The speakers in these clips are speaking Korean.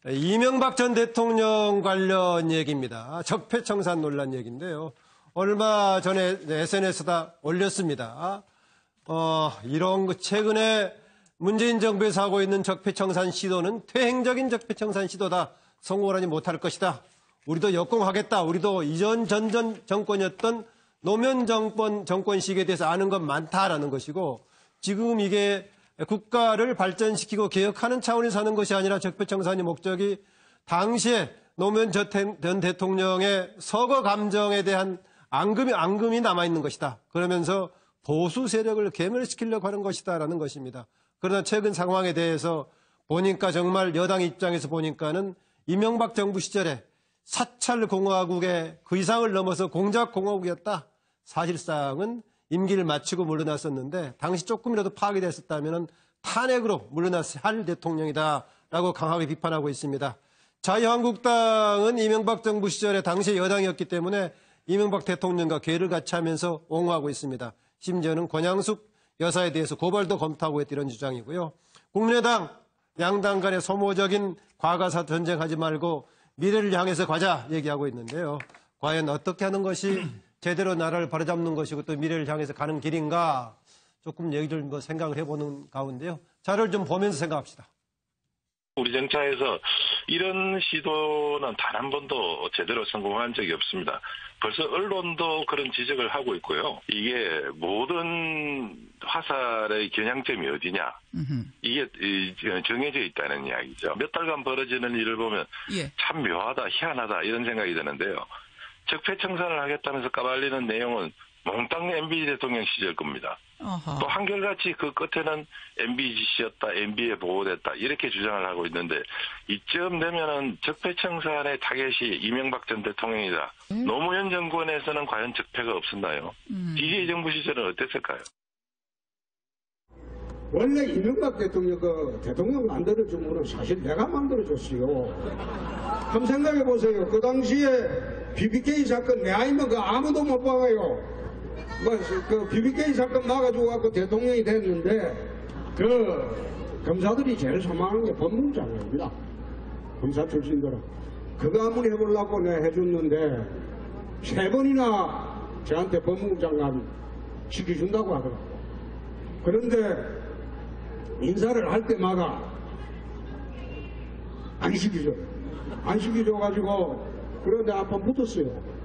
이명박 전 대통령 관련 얘기입니다. 적폐청산 논란 얘기인데요. 얼마 전에 SNS에다 올렸습니다. 이런 거 최근에 문재인 정부에서 하고 있는 적폐청산 시도는 퇴행적인 적폐청산 시도다. 성공을 하지 못할 것이다. 우리도 역공하겠다. 우리도 이전 전전 정권이었던 노무현 정권 시기에 대해서 아는 건 많다라는 것이고, 지금 이게 국가를 발전시키고 개혁하는 차원에서 하는 것이 아니라 적폐청산의 목적이 당시에 노무현 전 대통령의 서거 감정에 대한 앙금이 남아있는 것이다. 그러면서 보수 세력을 괴멸시키려고 하는 것이다라는 것입니다. 그러나 최근 상황에 대해서 보니까 정말 여당 입장에서 보니까는 이명박 정부 시절에 사찰공화국의 그 이상을 넘어서 공작공화국이었다. 사실상은 임기를 마치고 물러났었는데 당시 조금이라도 파악이 됐었다면 탄핵으로 물러났을 할 대통령이다라고 강하게 비판하고 있습니다. 자유한국당은 이명박 정부 시절에 당시 여당이었기 때문에 이명박 대통령과 궤를 같이 하면서 옹호하고 있습니다. 심지어는 권양숙 여사에 대해서 고발도 검토하고 있다 이런 주장이고요. 국민의당 양당 간의 소모적인 과거사 전쟁하지 말고 미래를 향해서 가자 얘기하고 있는데요. 과연 어떻게 하는 것이 제대로 나라를 바로잡는 것이고 또 미래를 향해서 가는 길인가 조금 얘기를 생각을 해보는 가운데요. 자료를 좀 보면서 생각합시다. 우리 정차에서 이런 시도는 단 한 번도 제대로 성공한 적이 없습니다. 벌써 언론도 그런 지적을 하고 있고요. 이게 모든 화살의 겨냥점이 어디냐. 이게 정해져 있다는 이야기죠. 몇 달간 벌어지는 일을 보면 참 묘하다, 희한하다 이런 생각이 드는데요. 적폐청산을 하겠다면서 까발리는 내용은 몽땅 MB 대통령 시절 겁니다. 또 한결같이 그 끝에는 MB 지시였다, MB에 보고됐다 이렇게 주장을 하고 있는데 이쯤 되면은 적폐청산의 타겟이 이명박 전 대통령이다. 노무현 정권에서는 과연 적폐가 없었나요? DJ 정부 시절은 어땠을까요? 원래 이명박 대통령 대통령 만들어준 거는 사실 내가 만들어줬어요. 한번 생각해 보세요. 그 당시에 BBK 사건 내 아니면 아무도 못 막아요. 그 BBK 사건 막아주고 갖고 대통령이 됐는데 그 검사들이 제일 소망하는 게 법무부 장관입니다. 검사 출신들은 그거 한번 해보려고 내가 해줬는데 3번이나 저한테 법무부 장관 시켜준다고 하더라고. 그런데 인사를 할 때마다 안 시키죠. 안 시켜줘가지고 그런데 한번 붙었어요.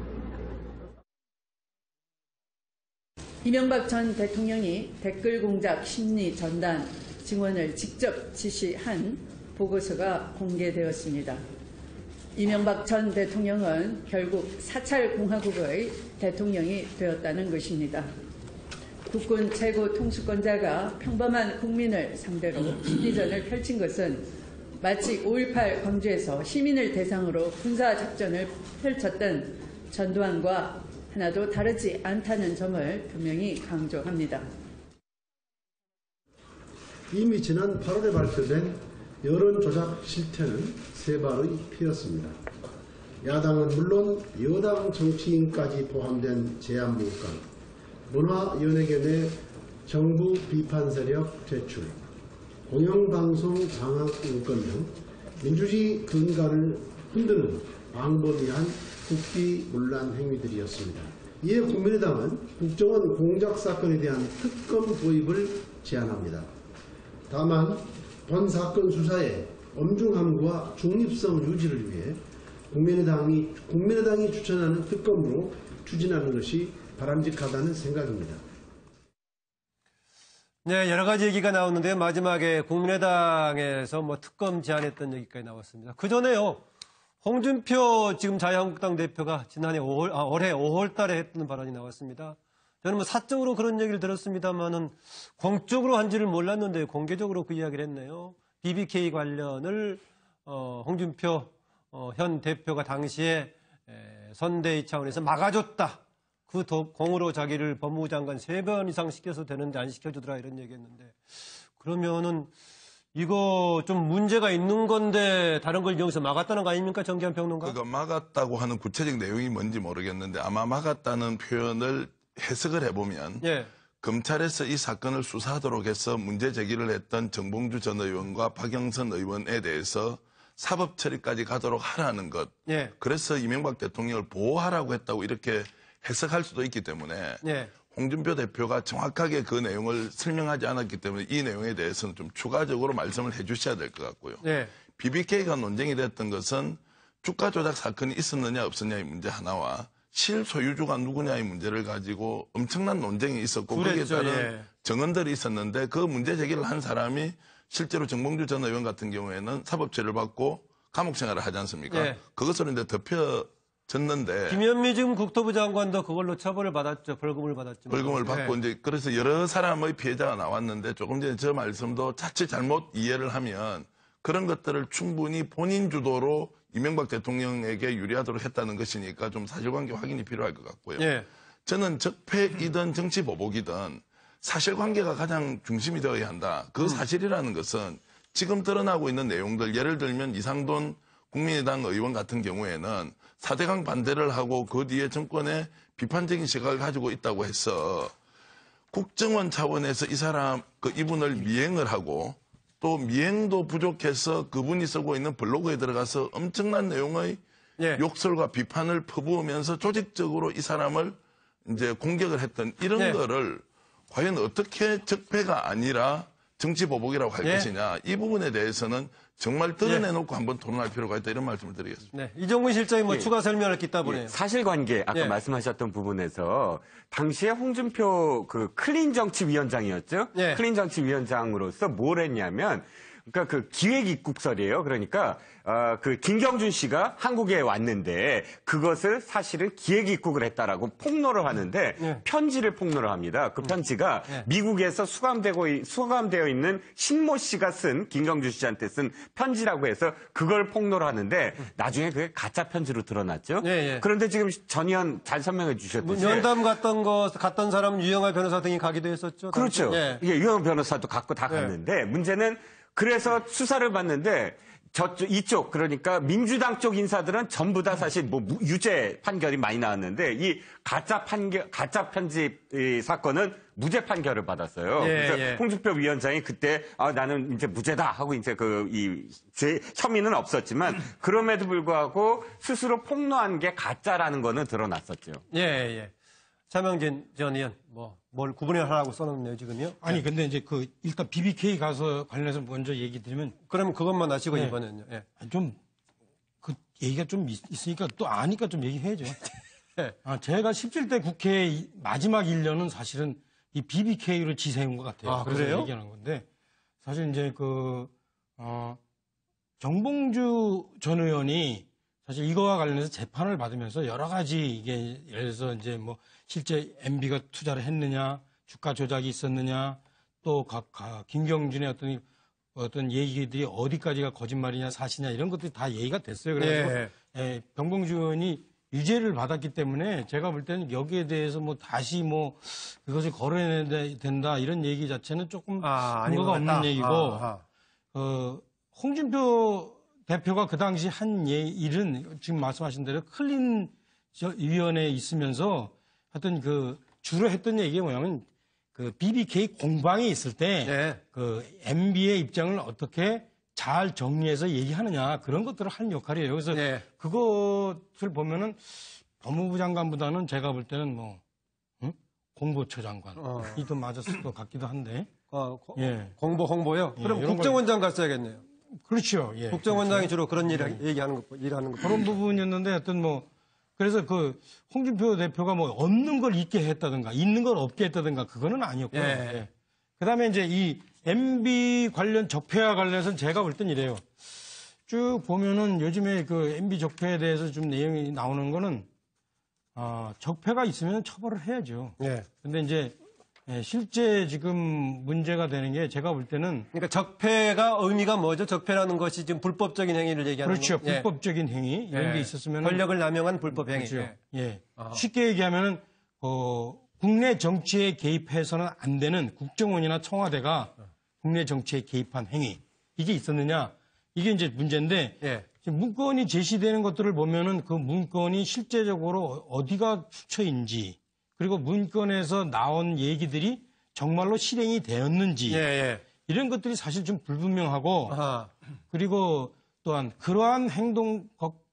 이명박 전 대통령이 댓글 공작 심리 전단 증언을 직접 지시한 보고서가 공개되었습니다. 이명박 전 대통령은 결국 사찰공화국의 대통령이 되었다는 것입니다. 국군 최고 통수권자가 평범한 국민을 상대로 심리전을 펼친 것은 마치 5.18 광주에서 시민을 대상으로 군사작전을 펼쳤던 전두환과 하나도 다르지 않다는 점을 분명히 강조합니다. 이미 지난 8월에 발표된 여론조작 실태는 세발의 피였습니다. 야당은 물론 여당 정치인까지 포함된 제안문건, 문화연예계 내 정부 비판 세력 제출, 공영방송 장악 문건 등 민주주의 근간을 흔드는 광범위한 국비문란 행위들이었습니다. 이에 국민의당은 국정원 공작 사건에 대한 특검 도입을 제안합니다. 다만 본 사건 수사의 엄중함과 중립성 유지를 위해 국민의당이 추천하는 특검으로 추진하는 것이 바람직하다는 생각입니다. 네, 여러 가지 얘기가 나오는데 마지막에 국민의당에서 특검 제안했던 얘기까지 나왔습니다. 그 전에요. 홍준표 지금 자유한국당 대표가 지난해 올해 5월 달에 했던 발언이 나왔습니다. 저는 사적으로 그런 얘기를 들었습니다만은 공적으로 한지를 몰랐는데 공개적으로 그 이야기를 했네요. BBK 관련을 홍준표 현 대표가 당시에 선대위 차원에서 막아줬다. 그 공으로 자기를 법무부 장관 3번 이상 시켜서 되는데 안 시켜주더라 이런 얘기했는데 그러면은 이거 좀 문제가 있는 건데 다른 걸 이용해서 막았다는 거 아닙니까? 정기환 평론가? 그거 막았다고 하는 구체적 내용이 뭔지 모르겠는데 아마 막았다는 표현을 해석을 해보면 검찰에서 이 사건을 수사하도록 해서 문제 제기를 했던 정봉주 전 의원과 박영선 의원에 대해서 사법 처리까지 가도록 하라는 것. 예. 그래서 이명박 대통령을 보호하라고 했다고 이렇게 해석할 수도 있기 때문에 예. 홍준표 대표가 정확하게 그 내용을 설명하지 않았기 때문에 이 내용에 대해서는 좀 추가적으로 말씀을 해 주셔야 될 것 같고요. 예. BBK가 논쟁이 됐던 것은 주가 조작 사건이 있었느냐 없었냐의 문제 하나와 실소유주가 누구냐의 문제를 가지고 엄청난 논쟁이 있었고 거기에 그랬죠, 따른 예. 정언들이 있었는데 그 문제 제기를 한 사람이 실제로 정봉주 전 의원 같은 경우에는 사법처리를 받고 감옥 생활을 하지 않습니까? 예. 그것으로 이제 덮여졌는데 김현미 지금 국토부 장관도 그걸로 처벌을 받았죠. 벌금을 받았죠. 벌금을 받고 예. 이제 그래서 여러 사람의 피해자가 나왔는데 조금 전에 저 말씀도 자칫 잘못 이해를 하면 그런 것들을 충분히 본인 주도로 이명박 대통령에게 유리하도록 했다는 것이니까 좀 사실관계 확인이 필요할 것 같고요. 예. 저는 적폐이든 정치보복이든 사실관계가 가장 중심이 되어야 한다. 그 사실이라는 것은 지금 드러나고 있는 내용들, 예를 들면 이상돈 국민의당 의원 같은 경우에는 4대강 반대를 하고 그 뒤에 정권의 비판적인 시각을 가지고 있다고 해서 국정원 차원에서 이분을 미행을 하고 또 미행도 부족해서 그분이 쓰고 있는 블로그에 들어가서 엄청난 내용의 예. 욕설과 비판을 퍼부으면서 조직적으로 이 사람을 이제 공격을 했던 이런 예. 거를 과연 어떻게 적폐가 아니라 정치보복이라고 할 예. 것이냐. 이 부분에 대해서는 정말 드러내놓고 한번 토론할 필요가 있다 이런 말씀을 드리겠습니다. 네. 이종근 실장이 뭐 추가 설명을 했다 보네요. 사실관계 아까 예. 말씀하셨던 부분에서 당시에 홍준표 그 클린정치위원장이었죠. 예. 클린정치위원장으로서 뭘 했냐면 그러니까 그 기획입국설이에요. 그러니까 그 김경준 씨가 한국에 왔는데 그것을 사실은 기획입국을 했다라고 폭로를 하는데 예. 편지를 폭로를 합니다. 그 편지가 미국에서 수감되어 있는 신모 씨가 쓴 김경준 씨한테 쓴 편지라고 해서 그걸 폭로를 하는데 나중에 그게 가짜 편지로 드러났죠. 예, 예. 그런데 지금 전 의원 잘 설명해 주셨듯이 연담 갔던 사람 유영하 변호사 등이 가기도 했었죠. 그렇죠. 예. 이게 유영 변호사도 갖고 다 예. 갔는데 문제는 그래서 수사를 받는데 이쪽 그러니까 민주당 쪽 인사들은 전부 다 사실 뭐 유죄 판결이 많이 나왔는데 이 가짜 편집 이 사건은 무죄 판결을 받았어요. 예, 그래서 예. 홍준표 위원장이 그때 나는 이제 무죄다 하고 이제 제 혐의는 없었지만 그럼에도 불구하고 스스로 폭로한 게 가짜라는 거는 드러났었죠. 예, 예. 차명진 전 의원, 뭘 구분하라고 써놓네요, 지금요? 아니, 근데 이제 일단 BBK 가서 관련해서 먼저 얘기 드리면. 그럼 그것만 하시고 네. 이번에는요. 예. 얘기가 좀 있으니까 또 아니까 좀 얘기해야죠. 예. 제가 17대 국회 마지막 1년은 사실은 이 BBK로 지새운 것 같아요. 아, 그래서 그래요? 얘기하는 건데. 사실 이제 정봉주 전 의원이 사실 이거와 관련해서 재판을 받으면서 여러 가지 이게 예를 들어서 이제 뭐 실제 MB가 투자를 했느냐, 주가 조작이 있었느냐, 또 김경준의 어떤 얘기들이 어디까지가 거짓말이냐 사실이냐 이런 것들이 다 얘기가 됐어요. 그래서 정봉주 의원이 유죄를 받았기 때문에 제가 볼 때는 여기에 대해서 뭐 다시 뭐 그것을 거론해야 된다 이런 얘기 자체는 조금 근거가 없는 얘기고 홍준표 대표가 그 당시 한 일은 지금 말씀하신 대로 클린 위원회에 있으면서 하여튼 주로 했던 얘기가 뭐냐면 BBK 공방이 있을 때 MB의 입장을 어떻게 잘 정리해서 얘기하느냐 그런 것들을 하는 역할이에요. 그래서 그것을 보면은 법무부 장관보다는 제가 볼 때는 공보처 장관이 더 맞았을 것 같기도 한데. 홍보요? 그럼 국정원장 갔어야겠네요. 그렇죠. 예. 국정원장이 주로 그런 일하는 거. 그런 부분이었는데 하여튼 그래서 홍준표 대표가 없는 걸 있게 했다든가 있는 걸 없게 했다든가 그거는 아니었고요. 예. 그다음에 이제 이 MB 관련 적폐와 관련해서는 제가 볼 땐 이래요. 쭉 보면은 요즘에 MB 적폐에 대해서 좀 내용이 나오는 거는 적폐가 있으면 처벌을 해야죠. 근데 이제 실제 지금 문제가 되는 게 제가 볼 때는 그러니까 적폐가 의미가 뭐죠? 적폐라는 것이 지금 불법적인 행위를 얘기하는 그렇죠. 거죠. 불법적인 행위 이런 게 있었으면 권력을 남용한 불법 행위. 그렇죠. 쉽게 얘기하면은 국내 정치에 개입해서는 안 되는 국정원이나 청와대가 국내 정치에 개입한 행위 이게 있었느냐 이게 이제 문제인데 지금 문건이 제시되는 것들을 보면은 그 문건이 실제적으로 어디가 수처인지 그리고 문건에서 나온 얘기들이 정말로 실행이 되었는지 이런 것들이 사실 좀 불분명하고 그리고 또한 그러한 행동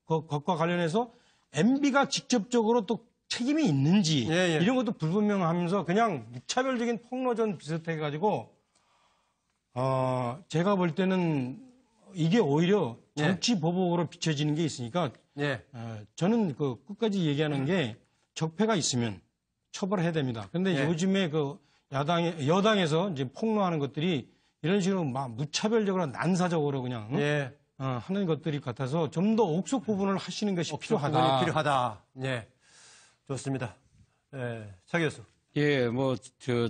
것과 관련해서 MB가 직접적으로 또 책임이 있는지 예, 예. 이런 것도 불분명하면서 그냥 무차별적인 폭로전 비슷해가지고 제가 볼 때는 이게 오히려 정치 보복으로 비춰지는 게 있으니까 예. 저는 그 끝까지 얘기하는 게 적폐가 있으면 처벌해야 됩니다. 그런데 예. 요즘에 그 여당에서 이제 폭로하는 것들이 이런 식으로 막 무차별적으로 난사적으로 그냥 예. 하는 것들이 같아서 좀 더 옥석 부분을 하시는 것이 필요하다. 필요하다. 예. 좋습니다. 예. 차 교수. 예,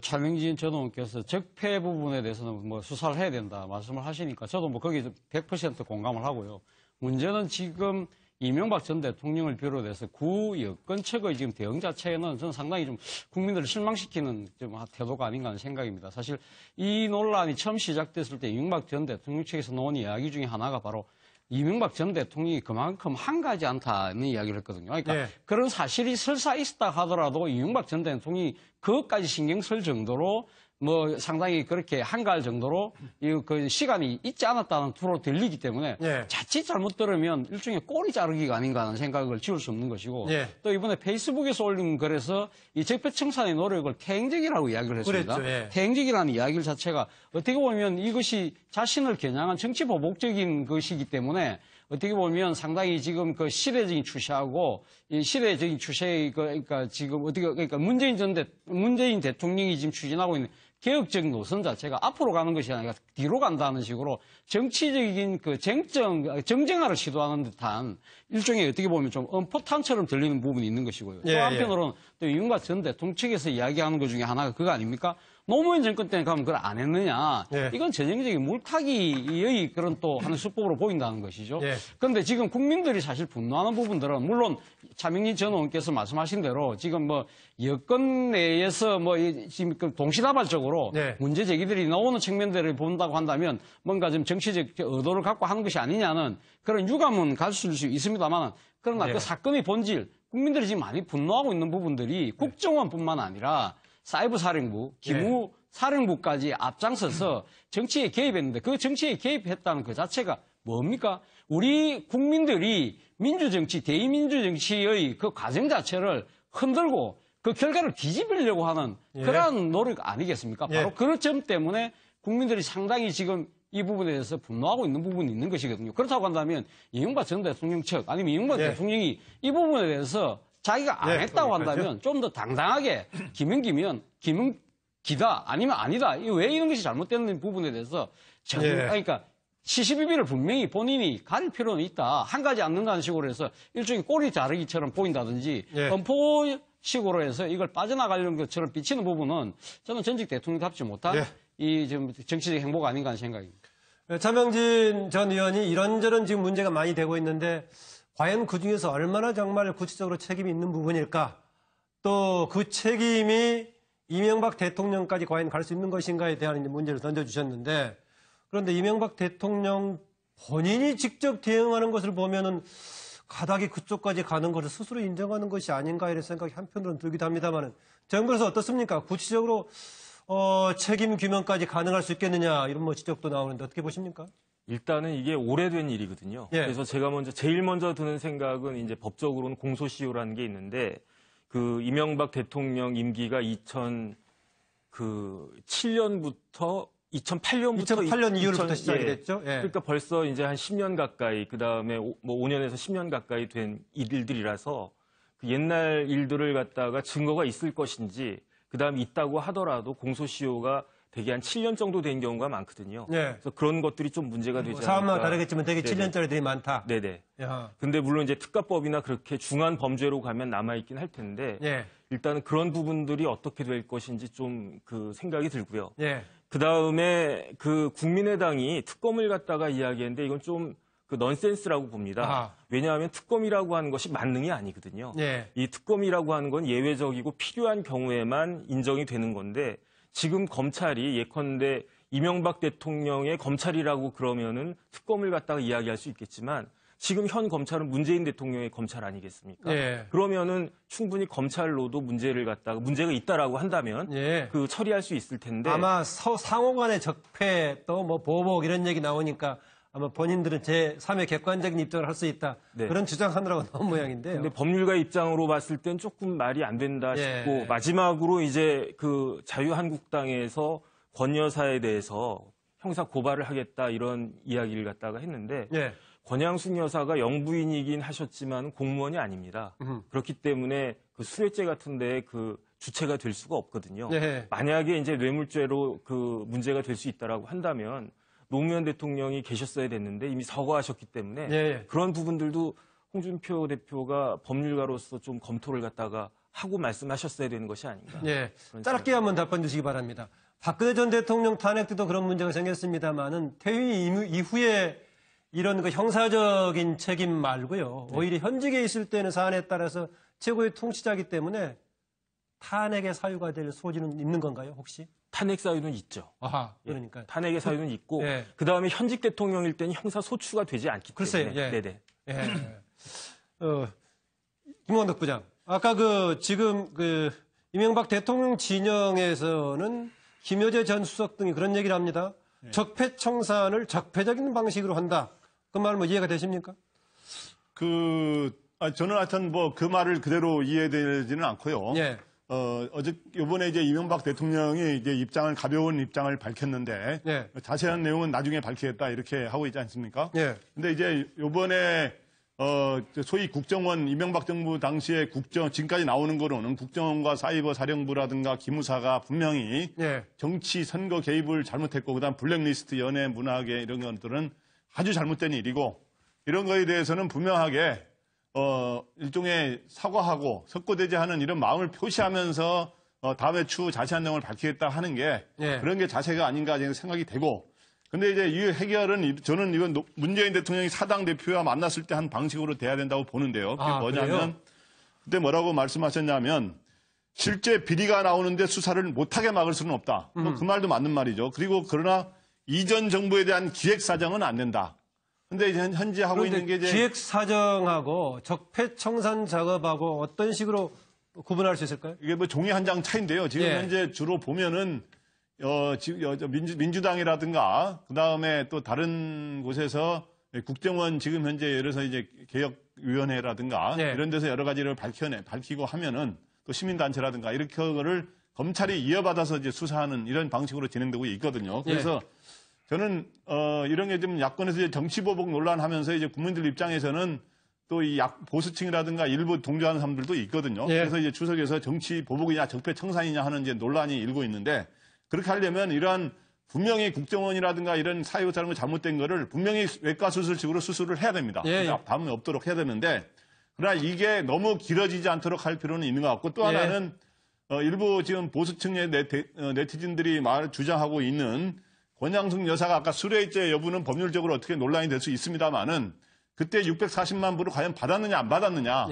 차명진 전 의원께서 적폐 부분에 대해서는 수사를 해야 된다 말씀을 하시니까 저도 거기 100% 공감을 하고요. 문제는 지금 이명박 전 대통령을 비롯해서 구 여권측의 지금 대응 자체는 저는 상당히 좀 국민들을 실망시키는 좀 태도가 아닌가 하는 생각입니다. 사실 이 논란이 처음 시작됐을 때 이명박 전 대통령 측에서 나온 이야기 중에 하나가 바로 이명박 전 대통령이 그만큼 한가하지 않다는 이야기를 했거든요. 그러니까 네. 그런 사실이 설사 있다 하더라도 이명박 전 대통령이 그것까지 신경 쓸 정도로 상당히 그렇게 한가할 정도로 그 시간이 있지 않았다는 투로 들리기 때문에 네. 자칫 잘못 들으면 일종의 꼬리 자르기가 아닌가 하는 생각을 지울 수 없는 것이고 네. 또 이번에 페이스북에서 올린 글에서 이 적폐청산의 노력을 태행적이라고 이야기를 했습니다. 그랬죠. 예. 태행적이라는 이야기 자체가 어떻게 보면 이것이 자신을 겨냥한 정치 보복적인 것이기 때문에 어떻게 보면 상당히 지금 그 시대적인 추세하고 이 시대적인 추세의 그러니까 지금 그러니까 문재인 대통령이 지금 추진하고 있는 개혁적인 노선 자체가 앞으로 가는 것이 아니라 뒤로 간다는 식으로 정치적인 그 정쟁화를 시도하는 듯한 일종의 어떻게 보면 좀 엄포탄처럼 들리는 부분이 있는 것이고요. 예, 또 한편으로는 또 이명박 전 대통령 측에서 이야기하는 것 중에 하나가 그거 아닙니까? 노무현 정권 때는 가면 그걸 안 했느냐. 예. 이건 전형적인 물타기의 그런 또 하는 수법으로 보인다는 것이죠. 예. 그런데 지금 국민들이 사실 분노하는 부분들은 물론 차명진 전 의원께서 말씀하신 대로 지금 여권 내에서 지금 동시다발적으로 네. 문제 제기들이 나오는 측면들을 본다고 한다면 뭔가 좀 정치적 의도를 갖고 하는 것이 아니냐는 그런 유감은 가질 수 있습니다만 그러나 네. 그 사건의 본질 국민들이 지금 많이 분노하고 있는 부분들이 국정원뿐만 아니라 사이버 사령부, 기무 사령부까지 앞장서서 정치에 개입했는데 그 정치에 개입했다는 그 자체가 뭡니까? 우리 국민들이 민주정치, 대의민주정치의 그 과정 자체를 흔들고 그 결과를 뒤집으려고 하는 그러한 노력 아니겠습니까? 바로 그런 점 때문에 국민들이 상당히 지금 이 부분에 대해서 분노하고 있는 부분이 있는 것이거든요. 그렇다고 한다면 이명박 전 대통령 측 아니면 이명박 대통령이 이 부분에 대해서 자기가 안 했다고 한다면 좀 더 당당하게 기면 기다 아니면 아니다. 왜 이런 것이 잘못되는 부분에 대해서 그러니까 시시비비를 분명히 본인이 가릴 필요는 있다. 한 가지 않는다는 식으로 해서 일종의 꼬리 자르기처럼 보인다든지 엄포식으로 해서 이걸 빠져나가려는 것처럼 비치는 부분은 저는 전직 대통령답지 못한 이 좀 정치적 행보가 아닌가 하는 생각입니다. 차명진 전 의원이 이런저런 지금 문제가 많이 되고 있는데 과연 그중에서 얼마나 정말 구체적으로 책임이 있는 부분일까? 또 그 책임이 이명박 대통령까지 과연 갈 수 있는 것인가에 대한 문제를 던져주셨는데 그런데 이명박 대통령 본인이 직접 대응하는 것을 보면은 가닥이 그쪽까지 가는 것을 스스로 인정하는 것이 아닌가 이런 생각이 한편으로는 들기도 합니다만은 정부에서 어떻습니까? 구체적으로 책임 규명까지 가능할 수 있겠느냐 이런 지적도 나오는데 어떻게 보십니까? 일단은 이게 오래된 일이거든요. 그래서 제가 제일 먼저 드는 생각은 이제 법적으로는 공소시효라는 게 있는데 그 이명박 대통령 임기가 2007년부터 2008년 이후부터 시작이 됐죠. 그러니까 벌써 이제 한 10년 가까이 그다음에 5년에서 10년 가까이 된 일들이라서 그 옛날 일들을 갖다가 증거가 있을 것인지 그다음 있다고 하더라도 공소시효가 되게 한 7년 정도 된 경우가 많거든요. 그래서 그런 것들이 좀 문제가 되지 않을까. 사람마다 다르겠지만 되게 7년짜리들이 많다. 네네. 근데 물론 이제 특가법이나 그렇게 중한 범죄로 가면 남아있긴 할 텐데 일단은 그런 부분들이 어떻게 될 것인지 좀 그 생각이 들고요. 그다음에 그 국민의당이 특검을 갖다가 이야기했는데 이건 좀 그 넌센스라고 봅니다. 왜냐하면 특검이라고 하는 것이 만능이 아니거든요. 이 특검이라고 하는 건 예외적이고 필요한 경우에만 인정이 되는 건데 지금 검찰이 예컨대 이명박 대통령의 검찰이라고 그러면은 특검을 갖다가 이야기할 수 있겠지만 지금 현 검찰은 문재인 대통령의 검찰 아니겠습니까? 그러면은 충분히 검찰로도 문제가 있다라고 한다면 그 처리할 수 있을 텐데 아마 상호 간의 적폐 또 보복 이런 얘기 나오니까 아마 본인들은 제3의 객관적인 입장을 할 수 있다. 네. 그런 주장하느라고 나온 모양인데요. 근데 법률가 입장으로 봤을 땐 조금 말이 안 된다 싶고 예. 마지막으로 이제 그 자유한국당에서 권 여사에 대해서 형사 고발을 하겠다 이런 이야기를 갖다가 했는데 예. 권양숙 여사가 영부인이긴 하셨지만 공무원이 아닙니다. 그렇기 때문에 그 수뢰죄 같은데 그 주체가 될 수가 없거든요. 예. 만약에 이제 뇌물죄로 그 문제가 될 수 있다라고 한다면 노무현 대통령이 계셨어야 됐는데 이미 사과하셨기 때문에 예. 그런 부분들도 홍준표 대표가 법률가로서 좀 검토를 갖다가 하고 말씀하셨어야 되는 것이 아닌가. 예. 짧게 한번 답변 주시기 바랍니다. 박근혜 전 대통령 탄핵 때도 그런 문제가 생겼습니다만은 퇴임 이후에 이런 그 형사적인 책임 말고요. 오히려 현직에 있을 때는 사안에 따라서 최고의 통치자이기 때문에 탄핵의 사유가 될 소지는 있는 건가요, 혹시? 탄핵 사유는 있죠. 아하, 그러니까. 탄핵의 사유는 있고 예. 그다음에 현직 대통령일 때는 형사 소추가 되지 않기 글쎄요, 때문에. 예. 네네. 예. 김원덕 부장. 아까 지금 이명박 대통령 진영에서는 김여재 전 수석 등이 그런 얘기를 합니다. 적폐청산을 적폐적인 방식으로 한다. 그 말 뭐 이해가 되십니까? 저는 하여튼 그 말을 그대로 이해되지는 않고요. 예. 요번에 이제 이명박 대통령이 이제 가벼운 입장을 밝혔는데, 예. 자세한 내용은 나중에 밝히겠다 이렇게 하고 있지 않습니까? 예. 근데 이제 요번에, 소위 국정원, 이명박 정부 당시에 지금까지 나오는 거로는 국정원과 사이버 사령부라든가 기무사가 분명히 예. 정치 선거 개입을 잘못했고, 그다음 블랙리스트 연예 문화계 이런 것들은 아주 잘못된 일이고, 이런 거에 대해서는 분명하게 일종의 사과하고 석고대죄하는 이런 마음을 표시하면서 다음에 추후 자세한 내용을 밝히겠다 하는 게 예. 그런 게 자세가 아닌가 생각이 되고, 근데 이제 이 해결은 저는 이건 문재인 대통령이 사당 대표와 만났을 때 한 방식으로 돼야 된다고 보는데요. 그게 뭐냐면 그래요? 그때 뭐라고 말씀하셨냐면 실제 비리가 나오는데 수사를 못하게 막을 수는 없다. 그 말도 맞는 말이죠. 그러나 이전 정부에 대한 기획 사정은 안 된다. 근데 이제 현재 하고 있는 게 이제 기획 사정하고 적폐청산 작업하고 어떤 식으로 구분할 수 있을까요? 이게 종이 한 장 차인데요. 지금 예. 현재 주로 보면은 민주당이라든가 그다음에 또 다른 곳에서 국정원 지금 현재 예를 들어서 이제 개혁위원회라든가 예. 이런 데서 여러 가지를 밝히고 하면은 또 시민단체라든가 이렇게 거를 검찰이 이어받아서 이제 수사하는 이런 방식으로 진행되고 있거든요. 그래서 저는 이런 게 좀 야권에서 이제 정치보복 논란하면서 이제 국민들 입장에서는 또 이 보수층이라든가 일부 동조하는 사람들도 있거든요. 예. 그래서 이제 추석에서 정치보복이냐 적폐청산이냐 하는 이제 논란이 일고 있는데 그렇게 하려면 이러한 분명히 국정원이라든가 이런 사유 사람이 잘못된 거를 분명히 외과수술식으로 수술을 해야 됩니다. 예. 다음에 없도록 해야 되는데 그러나 이게 너무 길어지지 않도록 할 필요는 있는 것 같고 또 하나는 일부 지금 보수층의 네티즌들이 주장하고 있는 권양숙 여사가 아까 수뢰죄 여부는 법률적으로 어떻게 논란이 될 수 있습니다만은 그때 640만 불을 과연 받았느냐 안 받았느냐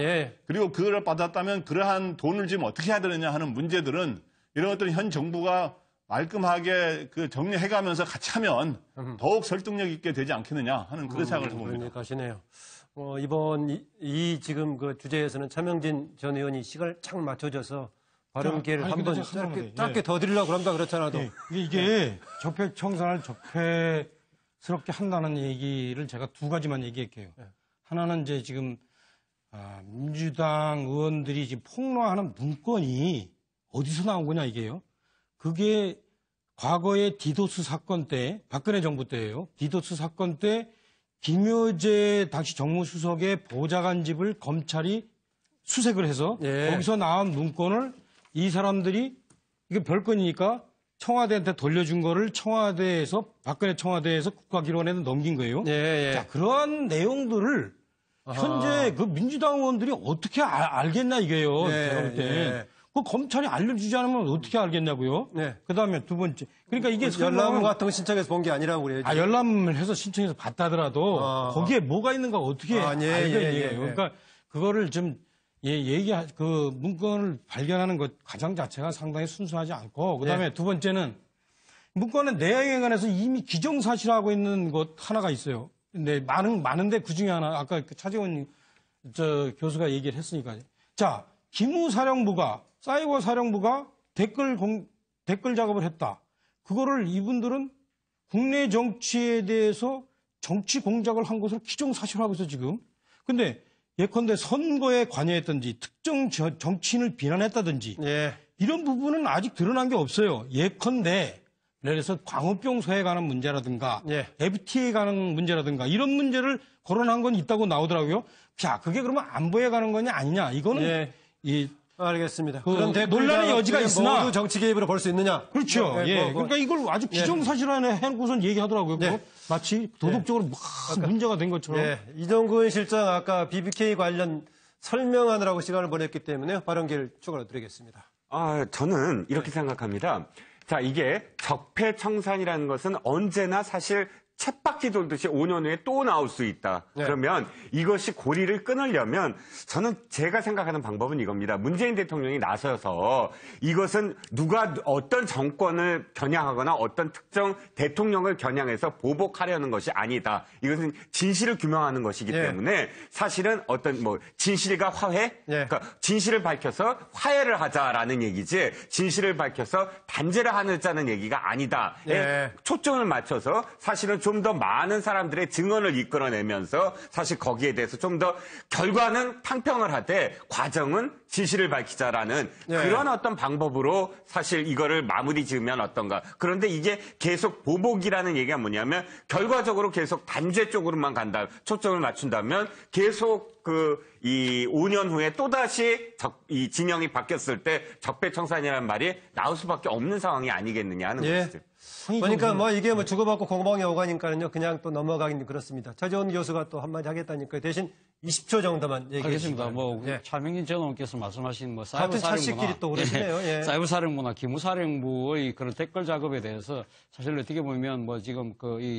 그리고 그걸 받았다면 그러한 돈을 지금 어떻게 해야 되느냐 하는 문제들은 이런 것들은 현 정부가 말끔하게 정리해가면서 같이 하면 더욱 설득력 있게 되지 않겠느냐 하는 그런 생각을 해봅니다. 가시네요. 이번 지금 그 주제에서는 차명진 전 의원이 시간을 착 맞춰줘서 발언 기회를 한번 짧게 더 드리려고 합니다. 그렇잖아도. 이게 적폐청산을 적폐스럽게 한다는 얘기를 제가 두 가지만 얘기할게요. 하나는 이제 지금 민주당 의원들이 지금 폭로하는 문건이 어디서 나온 거냐 이게요. 그게 과거의 디도스 사건 때, 박근혜 정부 때예요. 디도스 사건 때 김여재 당시 정무수석의 보좌관 집을 검찰이 수색을 해서 거기서 나온 문건을 이 사람들이 이게 별건이니까 청와대한테 돌려준 거를 박근혜 청와대에서 국가기록원에 넘긴 거예요. 자, 그러한 내용들을 현재 그 민주당 의원들이 어떻게 알겠나 이게요. 제가 볼 때. 그 검찰이 알려주지 않으면 어떻게 알겠냐고요. 그 다음에 두 번째. 그러니까 이게 열람 같은 거 신청해서 본 게 아니라고 그래요. 열람을 해서 신청해서 봤다더라도 거기에 뭐가 있는가 어떻게 알겠냐고요. 그러니까 그거를 좀 그 문건을 발견하는 것 가장 자체가 상당히 순수하지 않고 그다음에 두 번째는 문건의 내용에 관해서 이미 기정사실하고 있는 것 하나가 있어요. 근데 많은데 그 중에 하나 아까 차재원 교수가 얘기를 했으니까요. 자, 기무사령부가 사이버 사령부가 댓글 작업을 했다. 그거를 이분들은 국내 정치에 대해서 정치 공작을 한 것으로 기정사실화하고 있어 지금. 근데 예컨대 선거에 관여했든지 특정 정치인을 비난했다든지 이런 부분은 아직 드러난 게 없어요. 예컨대 예를 들어서 광우병소에 관한 문제라든가 FTA에 관한 문제라든가 이런 문제를 거론한 건 있다고 나오더라고요. 자, 그게 그러면 안보에 관한 거냐 아니냐 이거는 알겠습니다. 그런 논란의 여지가 있으나 모두 정치 개입으로 볼 수 있느냐? 그렇죠. 그러니까 이걸 아주 기정사실화해 해놓고선 얘기하더라고요. 마치 도덕적으로 막 문제가 된 것처럼. 이정근 실장 아까 BBK 관련 설명하느라고 시간을 보냈기 때문에 발언기를 추가로 드리겠습니다. 저는 이렇게 생각합니다. 자, 이게 적폐청산이라는 것은 언제나 사실 쳇바퀴 돌듯이 5년 후에 또 나올 수 있다. 그러면 이것이 고리를 끊으려면 저는 제가 생각하는 방법은 이겁니다. 문재인 대통령이 나서서 이것은 누가 어떤 정권을 겨냥하거나 어떤 특정 대통령을 겨냥해서 보복하려는 것이 아니다. 이것은 진실을 규명하는 것이기 때문에 사실은 어떤 진실과 화해? 그러니까 진실을 밝혀서 화해를 하자라는 얘기지 진실을 밝혀서 단죄를 하자는 얘기가 아니다. 초점을 맞춰서 사실은 좀 더 많은 사람들의 증언을 이끌어내면서 사실 거기에 대해서 좀 더 결과는 탕평을 하되 과정은 진실을 밝히자라는 그런 어떤 방법으로 사실 이거를 마무리 지으면 어떤가. 그런데 이게 계속 보복이라는 얘기가 뭐냐면 결과적으로 계속 단죄 쪽으로만 간다. 초점을 맞춘다면 계속 이 5년 후에 또다시 이 진영이 바뀌었을 때 적폐청산이라는 말이 나올 수밖에 없는 상황이 아니겠느냐 하는 것이죠. 그러니까 이게 주고받고 공방에 오가니까는요, 그냥 또 넘어가긴 그렇습니다. 차재원 교수가 또 한마디 하겠다니까 대신 20초 정도만 얘기해 주시면. 알겠습니다. 차명진 전 의원께서 말씀하신 같은 찰식끼리 또 그러시네요. 사이버 사령부나 기무사령부의 그런 댓글 작업에 대해서 사실 어떻게 보면 지금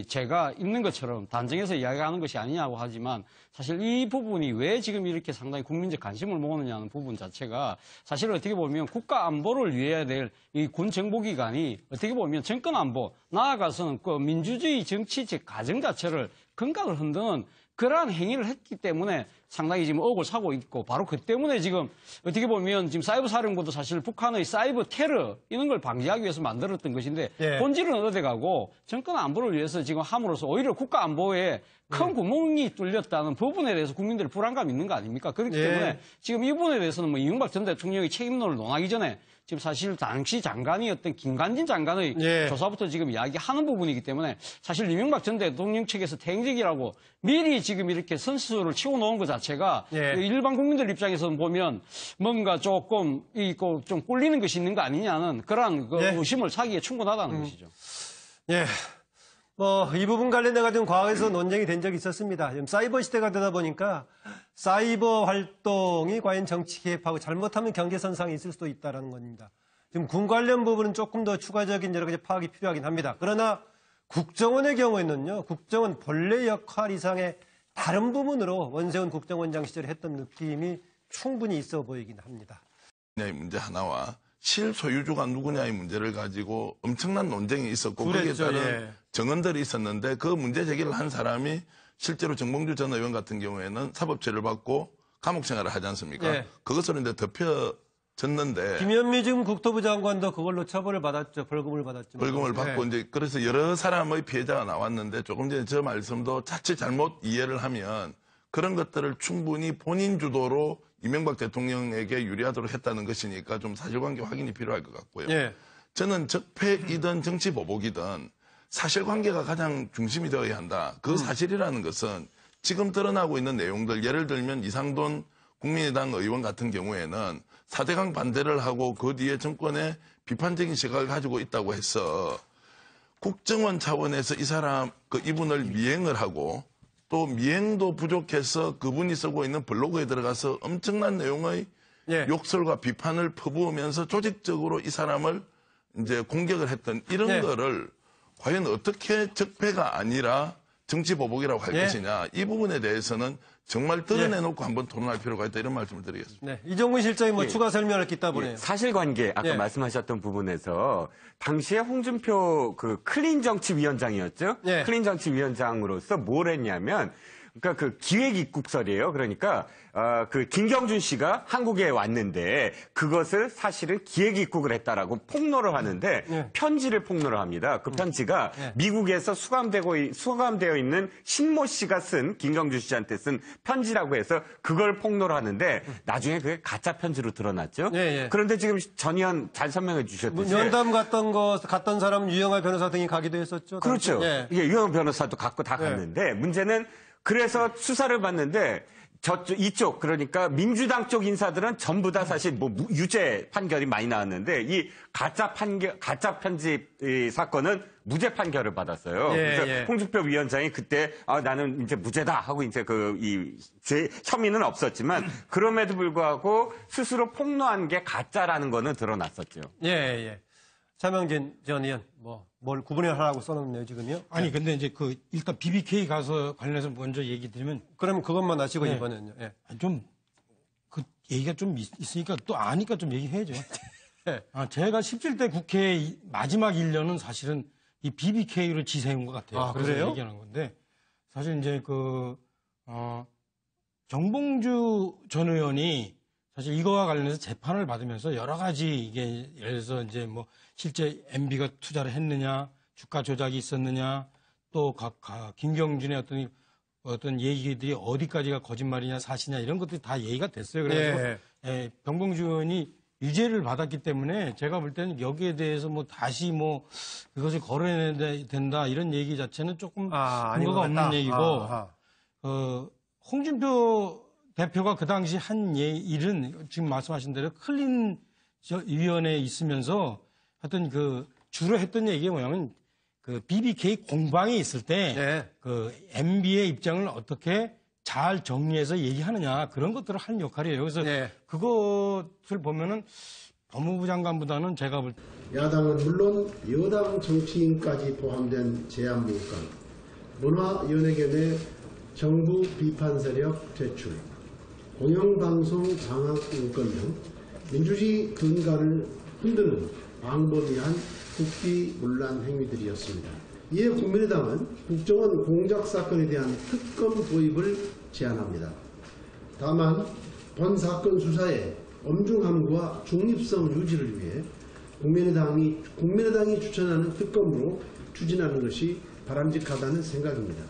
제가 있는 것처럼 단정해서 이야기하는 것이 아니냐고 하지만 사실 이 부분이 왜 지금 이렇게 상당히 국민적 관심을 모으느냐는 부분 자체가 사실 어떻게 보면 국가 안보를 위해야 될 이 군 정보기관이 어떻게 보면 정권 안보, 나아가서는 민주주의 정치 가정 자체를 건강을 흔드는 그러한 행위를 했기 때문에 상당히 지금 억울 사고 있고 바로 그 때문에 지금 어떻게 보면 지금 사이버 사령부도 사실 북한의 사이버 테러 이런 걸 방지하기 위해서 만들었던 것인데 본질은 어디 가고 정권 안보를 위해서 지금 함으로써 오히려 국가 안보에 큰 구멍이 뚫렸다는 부분에 대해서 국민들의 불안감이 있는 거 아닙니까? 그렇기 때문에 지금 이 부분에 대해서는 이명박 전 대통령의 책임론을 논하기 전에 지금 사실 당시 장관이었던 김관진 장관의 조사부터 지금 이야기하는 부분이기 때문에 사실 이명박 전 대통령 측에서 퇴행적이라고 미리 지금 이렇게 선수를 치고 놓은 것 자체가 일반 국민들 입장에서는 보면 뭔가 조금 좀 꿀리는 것이 있는 거 아니냐는 그러한 의심을 사기에 충분하다는 것이죠. 이 부분 관련해가지고 과거에서 논쟁이 된 적이 있었습니다. 지금 사이버 시대가 되다 보니까 사이버 활동이 과연 정치 개입하고 잘못하면 경계선상에 있을 수도 있다는 겁니다. 지금 군 관련 부분은 조금 더 추가적인 여러 가지 파악이 필요하긴 합니다. 그러나 국정원의 경우에는요, 국정원 본래 역할 이상의 다른 부분으로 원세훈 국정원장 시절에 했던 느낌이 충분히 있어 보이긴 합니다. 문제 하나와 실소유주가 누구냐의 문제를 가지고 엄청난 논쟁이 있었고 거기에 따른 정언들이 있었는데 그 문제 제기를 한 사람이 실제로 정봉주 전 의원 같은 경우에는 사법처리를 받고 감옥 생활을 하지 않습니까? 그것으로 이제 덮여졌는데 김현미 지금 국토부 장관도 그걸로 처벌을 받았죠. 벌금을 받았죠. 벌금을 받고 이제 그래서 여러 사람의 피해자가 나왔는데 조금 전에 저 말씀도 자칫 잘못 이해를 하면 그런 것들을 충분히 본인 주도로 이명박 대통령에게 유리하도록 했다는 것이니까 좀 사실관계 확인이 필요할 것 같고요. 저는 적폐이든 정치보복이든 사실관계가 가장 중심이 되어야 한다. 그 사실이라는 것은 지금 드러나고 있는 내용들, 예를 들면 이상돈 국민의당 의원 같은 경우에는 4대강 반대를 하고 그 뒤에 정권의 비판적인 시각을 가지고 있다고 해서 국정원 차원에서 이분을 미행을 하고 또 미행도 부족해서 그분이 쓰고 있는 블로그에 들어가서 엄청난 내용의 욕설과 비판을 퍼부으면서 조직적으로 이 사람을 이제 공격을 했던 이런 거를 과연 어떻게 적폐가 아니라 정치보복이라고 할 것이냐. 이 부분에 대해서는 정말 드러내놓고 한번 토론할 필요가 있다 이런 말씀을 드리겠습니다. 이정근 실장이 추가 설명을 듣다 보네요. 사실관계 아까 말씀하셨던 부분에서 당시에 홍준표 클린정치위원장이었죠. 클린정치위원장으로서 뭘 했냐면 그러니까 그 기획 입국설이에요. 그러니까 그 김경준 씨가 한국에 왔는데 그것을 사실은 기획 입국을 했다라고 폭로를 하는데 편지를 폭로를 합니다. 그 편지가 미국에서 수감되어 있는 신모 씨가 쓴 김경준 씨한테 쓴 편지라고 해서 그걸 폭로를 하는데 나중에 그게 가짜 편지로 드러났죠. 그런데 지금 전 의원 잘 설명해 주셨듯이 면담 갔던 사람 유영하 변호사 등이 가기도 했었죠. 그렇죠. 이게 유영하 변호사도 갖고 다 갔는데 문제는 그래서 수사를 받는데 이쪽 그러니까 민주당 쪽 인사들은 전부 다 사실 뭐 유죄 판결이 많이 나왔는데 이 가짜 편집 사건은 무죄 판결을 받았어요. 그래서 홍준표 위원장이 그때 나는 이제 무죄다 하고 이제 혐의는 없었지만 그럼에도 불구하고 스스로 폭로한 게 가짜라는 거는 드러났었죠. 차명진 전 의원 뭘 구분하라고 써놓네요 지금요. 아니 근데 이제 일단 BBK 가서 관련해서 먼저 얘기 드리면 그러면 그것만 하시고 이번에는요. 좀 그 얘기가 좀 있으니까 또 아니까 좀 얘기해야죠. 제가 17대 국회 마지막 1년은 사실은 이 BBK를 지새운 것 같아요. 그래서 그래요? 얘기하는 건데 사실 이제 정봉주 전 의원이 사실 이거와 관련해서 재판을 받으면서 여러 가지 이게 예를 들어서 이제 뭐 실제 MB가 투자를 했느냐, 주가 조작이 있었느냐, 또 김경준의 어떤 얘기들이 어디까지가 거짓말이냐, 사실이냐 이런 것들이 다 얘기가 됐어요. 그래서 정봉주 의원이 유죄를 받았기 때문에 제가 볼 때는 여기에 대해서 뭐 다시 뭐 그것을 거론해야 된다 이런 얘기 자체는 조금 근거가 없는 얘기고 홍준표 대표가 그 당시 한 일은 지금 말씀하신 대로 클린 위원회에 있으면서 하여튼 주로 했던 얘기가 뭐냐면 BBK 공방이 있을 때 MB의 입장을 어떻게 잘 정리해서 얘기하느냐 그런 것들을 하는 역할이에요. 그래서 그것을 보면은 법무부 장관보다는 제가 볼 때 야당은 물론 여당 정치인까지 포함된 제한무관, 문화연예계 내 정부 비판 세력 퇴출, 공영방송 장악 인권 등 민주주의 근간을 흔드는 방법이한 국비문란 행위들이었습니다. 이에 국민의당은 국정원 공작 사건에 대한 특검 도입을 제안합니다. 다만 본 사건 수사의 엄중함과 중립성 유지를 위해 국민의당이 추천하는 특검으로 추진하는 것이 바람직하다는 생각입니다.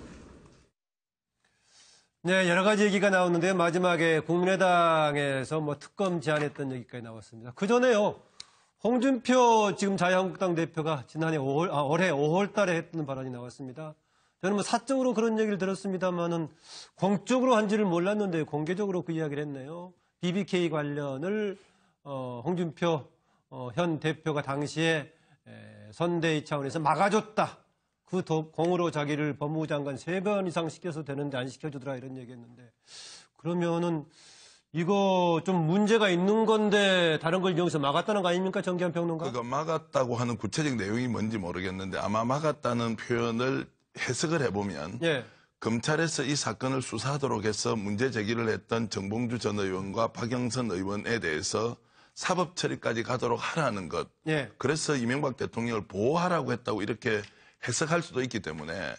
네, 여러 가지 얘기가 나오는데 마지막에 국민의당에서 특검 제안했던 얘기까지 나왔습니다. 그 전에요. 홍준표 지금 자유한국당 대표가 지난해 올해 5월 달에 했던 발언이 나왔습니다. 저는 사적으로 그런 얘기를 들었습니다만은 공적으로 한지를 몰랐는데 공개적으로 그 이야기를 했네요. BBK 관련을 홍준표 현 대표가 당시에 선대위 차원에서 막아줬다. 그 공으로 자기를 법무부 장관 3번 이상 시켜서 되는데 안 시켜주더라 이런 얘기했는데 그러면은 이거 좀 문제가 있는 건데 다른 걸 이용해서 막았다는 거 아닙니까? 정기환 평론가? 그러니까 막았다고 하는 구체적 내용이 뭔지 모르겠는데 아마 막았다는 표현을 해석을 해보면 검찰에서 이 사건을 수사하도록 해서 문제 제기를 했던 정봉주 전 의원과 박영선 의원에 대해서 사법 처리까지 가도록 하라는 것. 그래서 이명박 대통령을 보호하라고 했다고 이렇게 해석할 수도 있기 때문에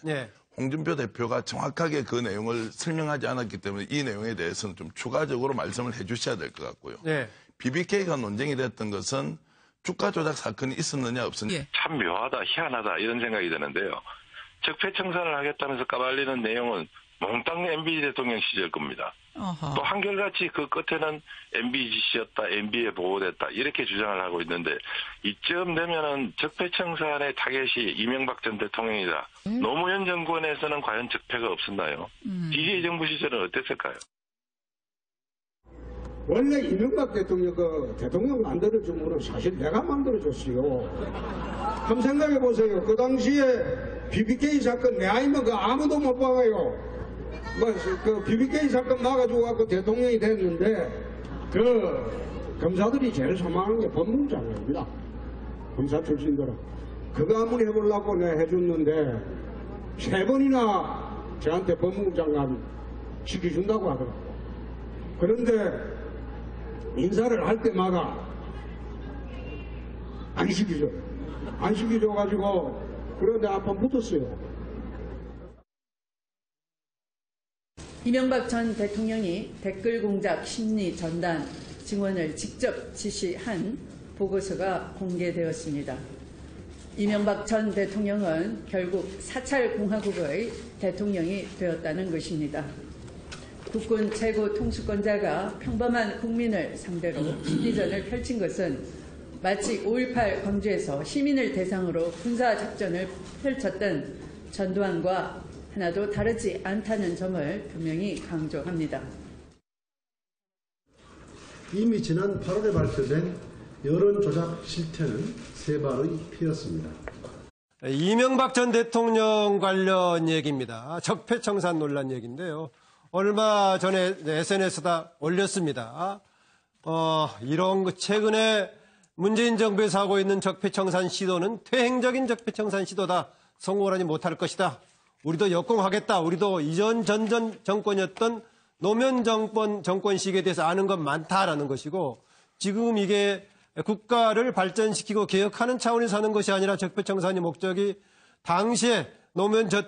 홍준표 대표가 정확하게 그 내용을 설명하지 않았기 때문에 이 내용에 대해서는 좀 추가적으로 말씀을 해 주셔야 될 것 같고요. BBK가 논쟁이 됐던 것은 주가 조작 사건이 있었느냐 없었느냐. 참 묘하다, 희한하다 이런 생각이 드는데요. 적폐청산을 하겠다면서 까발리는 내용은 몽땅 MB 대통령 시절 겁니다. 또 한결같이 그 끝에는 MB 지시였다, MB에 보고됐다 이렇게 주장을 하고 있는데 이쯤 되면은 적폐청산의 타겟이 이명박 전 대통령이다. 노무현 정권에서는 과연 적폐가 없었나요? DJ 정부 시절은 어땠을까요? 원래 이명박 대통령 대통령 만들어준 거는 사실 내가 만들어줬어요. 한번 생각해 보세요. 그 당시에 BBK 사건 내 아니면 아무도 못 박아요. 그 BBK 사건 막아주고 갖고 대통령이 됐는데 검사들이 제일 소망하는 게 법무부 장관입니다. 검사 출신들은 그거 한번 해보려고 내가 해줬는데 3번이나 저한테 법무부 장관 시켜준다고 하더라고. 그런데 인사를 할 때마다 안 시키죠. 안 시켜줘가지고 그런데 한번 붙었어요. 이명박 전 대통령이 댓글 공작 심리 전단 증언을 직접 지시한 보고서가 공개되었습니다. 이명박 전 대통령은 결국 4차 공화국의 대통령이 되었다는 것입니다. 국군 최고 통수권자가 평범한 국민을 상대로 심리전을 펼친 것은 마치 5.18 광주에서 시민을 대상으로 군사작전을 펼쳤던 전두환과 하나도 다르지 않다는 점을 분명히 강조합니다. 이미 지난 8월에 발표된 여론조작 실태는 세 발의 피였습니다. 이명박 전 대통령 관련 얘기입니다. 적폐청산 논란 얘기인데요. 얼마 전에 SNS에다 올렸습니다. 이런 최근에 문재인 정부에서 하고 있는 적폐청산 시도는 퇴행적인 적폐청산 시도다. 성공을 하지 못할 것이다. 우리도 역공하겠다. 우리도 이전 전전 정권이었던 노무현 정권 시기에 대해서 아는 건 많다라는 것이고, 지금 이게 국가를 발전시키고 개혁하는 차원에서 하는 것이 아니라 적폐청산의 목적이 당시에 노무현 전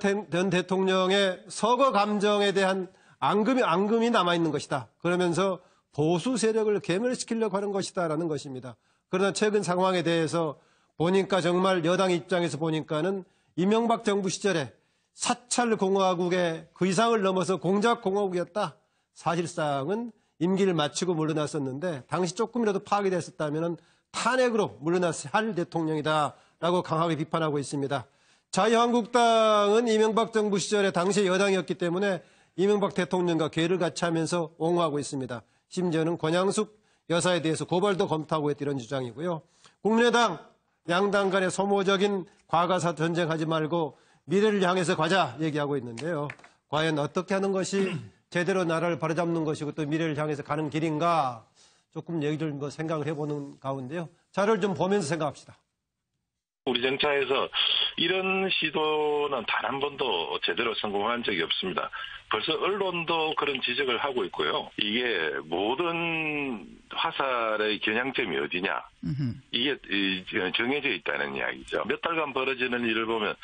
대통령의 서거 감정에 대한 앙금이 남아있는 것이다. 그러면서 보수 세력을 괴멸시키려고 하는 것이다라는 것입니다. 그러나 최근 상황에 대해서 보니까 정말 여당 입장에서 보니까는 이명박 정부 시절에 사찰 공화국의 그 이상을 넘어서 공작 공화국이었다. 사실상은 임기를 마치고 물러났었는데 당시 조금이라도 파악이 됐었다면 탄핵으로 물러났을 할 대통령이다라고 강하게 비판하고 있습니다. 자유한국당은 이명박 정부 시절에 당시 여당이었기 때문에 이명박 대통령과 궤를 같이 하면서 옹호하고 있습니다. 심지어는 권양숙 여사에 대해서 고발도 검토하고 있다 이런 주장이고요. 국민의당 양당 간의 소모적인 과거사 전쟁하지 말고 미래를 향해서 가자 얘기하고 있는데요. 과연 어떻게 하는 것이 제대로 나라를 바로잡는 것이고 또 미래를 향해서 가는 길인가 조금 얘기를 생각을 해보는 가운데요. 자료를 좀 보면서 생각합시다. 우리 정차에서 이런 시도는 단 한 번도 제대로 성공한 적이 없습니다. 벌써 언론도 그런 지적을 하고 있고요. 이게 모든 화살의 겨냥점이 어디냐. 이게 정해져 있다는 이야기죠. 몇 달간 벌어지는 일을 보면